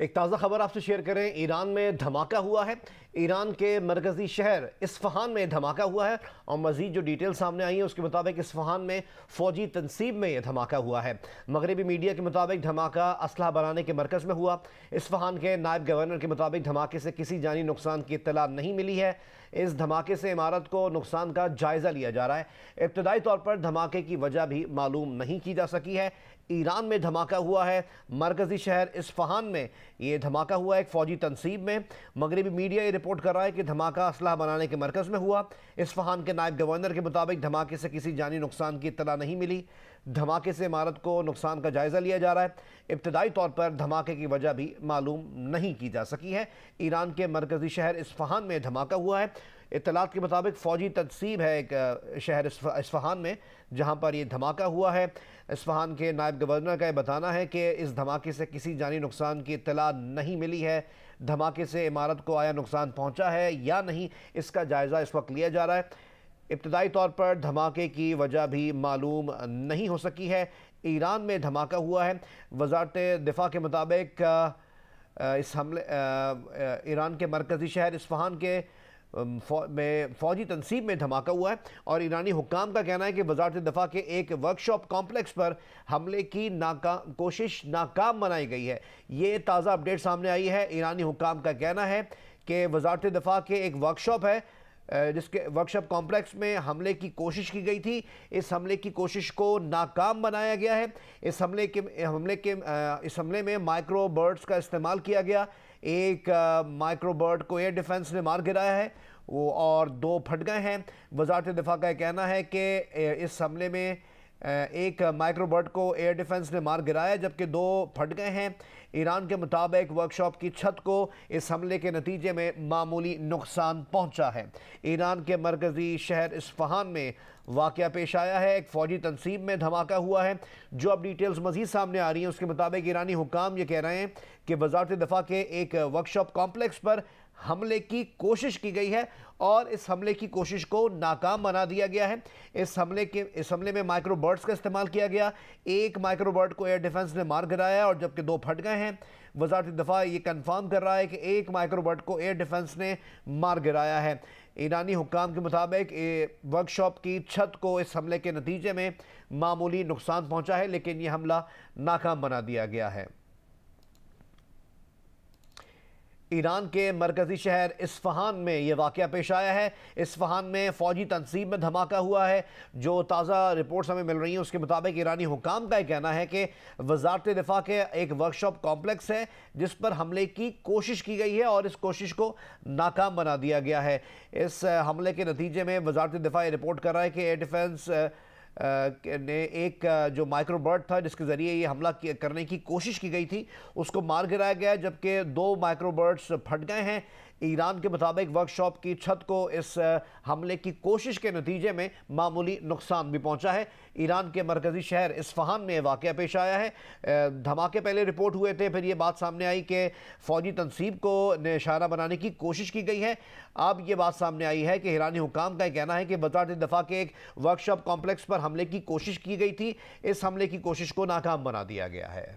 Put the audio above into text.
ایک تازہ خبر آپ سے شیئر کریں۔ ایران میں دھماکہ ہوا ہے۔ ایران کے مرکزی شہر اصفہان میں دھماکہ ہوا ہے اور مزید جو ڈیٹیل سامنے آئی ہیں اس کے مطابق اصفہان میں فوجی تنصیب میں یہ دھماکہ ہوا ہے۔ مغربی میڈیا کے مطابق دھماکہ اسلحہ بنانے کے مرکز میں ہوا۔ اصفہان کے نائب گورنر کے مطابق دھماکے سے کسی جانی نقصان کی اطلاع نہیں ملی ہے۔ اس دھماکے سے عمارت کو نقصان کا جائزہ لیا جا رہا ہے۔ ابتدائی طور پر دھماکے کی وجہ بھی معلوم نہیں کی جا سکی ہے۔ ایران میں دھماکہ ہوا ہے، مرکزی شہر اصفہان میں یہ دھماکہ ہوا ہے ایک فوجی تنصیب میں۔ مغربی میڈیا یہ رپورٹ کر رہا ہے کہ دھماکہ اسلحہ بنانے کے مرکز میں ہوا۔ اصفہان کے نائب گورنر کے مطابق دھماکے سے کسی جانی نقصان کی اطلاع نہیں ملی۔ دھماکے سے عمارت کو نقصان کا جائزہ لیا جا رہا ہے۔ ابتدائی طور پر دھماکے کی وجہ بھی معلوم نہیں کی جا سکی ہے۔ ایران کے مرکزی شہر اصفہان میں دھماکہ ہوا ہے۔ اطلاعات کے مطابق فوجی تنصیب ہے ایک شہر اصفہان میں جہاں پر یہ دھماکہ ہوا ہے۔ اصفہان کے نائب گورنر کا یہ بتانا ہے کہ اس دھماکے سے کسی جانی نقصان کی اطلاع نہیں ملی ہے۔ دھماکے سے عمارت کو آیا نقصان پہنچا ہے یا نہیں، اس کا جائزہ اس وقت لیا جا رہا ہے۔ ابتدائی طور پر دھماکے کی وجہ بھی معلوم نہیں ہو سکی ہے۔ ایران میں دھماکہ ہوا ہے۔ وزارت دفاع کے مطابق اس حملے ایران کے مرکزی شہر اصفہان کے فوجی تنصیب میں دھماکہ ہوا ہے اور ایرانی حکام کا کہنا ہے کہ وزارت دفاع کے ایک ورکشاپ کمپلیکس پر حملے کی کوشش ناکام بنائی گئی ہے۔ یہ تازہ اپڈیٹ سامنے آئی ہے۔ ایرانی حکام کا کہنا ہے کہ وزارت دفاع کے ایک ورکشاپ ہے جس کے ورکشاپ کمپلیکس میں حملے کی کوشش کی گئی تھی۔ اس حملے کی کوشش کو ناکام بنایا گیا ہے۔ اس حملے میں مائکرو برڈز کا استعمال کیا گیا۔ ایک مائکرو برڈ کو ایئر ڈیفنس نے مار گرایا ہے اور 2 پھٹ گئے ہیں۔ وزارت دفاع کا کہنا ہے کہ اس حملے میں ایک مائکرو برڈ کو ایئر ڈیفنس نے مار گرایا جبکہ 2 پھٹ گئے ہیں۔ ایران کے مطابق ورکشاپ کی چھت کو اس حملے کے نتیجے میں معمولی نقصان پہنچا ہے۔ ایران کے مرکزی شہر اصفہان میں واقعہ پیش آیا ہے۔ ایک فوجی تنصیب میں دھماکہ ہوا ہے۔ جو اب ڈیٹیلز مزید سامنے آ رہی ہیں اس کے مطابق ایرانی حکام یہ کہہ رہے ہیں کہ وزارت دفاع کے ایک ورکشاپ کمپلیکس پر حملے کی کوشش کی گئی ہے اور اس حملے کی کوشش کو ناکام بنا دیا گیا ہے۔ اس حملے میں مائکرو برڈز کا استعمال کیا گیا۔ ایک مائکرو برڈ کو ایئر ڈیفنس نے مار گرایا اور جبکہ 2 پھٹ گئے ہیں۔ وزارت دفاع یہ کنفرم کر رہا ہے کہ ایک مائکرو برڈ کو ایئر ڈیفنس نے مار گرایا ہے۔ ایرانی حکام کے مطابق ورکشاپ کی چھت کو اس حملے کے نتیجے میں معمولی نقصان پہنچا ہے لیکن یہ حملہ ناکام بنا دیا گیا ہے۔ ایران کے مرکزی شہر اصفہان میں یہ واقعہ پیش آیا ہے۔ اصفہان میں فوجی تنصیب میں دھماکہ ہوا ہے۔ جو تازہ رپورٹس ہمیں مل رہی ہیں اس کے مطابق ایرانی حکام کا یہ کہنا ہے کہ وزارت دفاع کے ایک ورکشاپ کمپلیکس ہے جس پر حملے کی کوشش کی گئی ہے اور اس کوشش کو ناکام بنا دیا گیا ہے۔ اس حملے کے نتیجے میں وزارت دفاع یہ رپورٹ کر رہا ہے کہ ایئر ڈیفنس نے ایک جو مائکرو برڈ تھا جس کے ذریعے یہ حملہ کرنے کی کوشش کی گئی تھی اس کو مار گرایا گیا جبکہ 2 مائکرو برڈز پھٹ گئے ہیں۔ ایران کے مطابق ورکشاپ کی چھت کو اس حملے کی کوشش کے نتیجے میں معمولی نقصان بھی پہنچا ہے۔ ایران کے مرکزی شہر اصفہان میں واقعہ پیش آیا ہے۔ دھماکے پہلے رپورٹ ہوئے تھے، پھر یہ بات سامنے آئی کہ فوجی تنصیب کو نشانہ بنانے کی کوشش کی گئی ہے۔ اب یہ بات سامنے آئی ہے کہ ایرانی حکام کا کہنا ہے کہ وزارت دفاع کے ایک ورکشاپ کمپلیکس پر حملے کی کوشش کی گئی تھی۔ اس حملے کی کوشش کو ناکام بنا دیا گیا ہے۔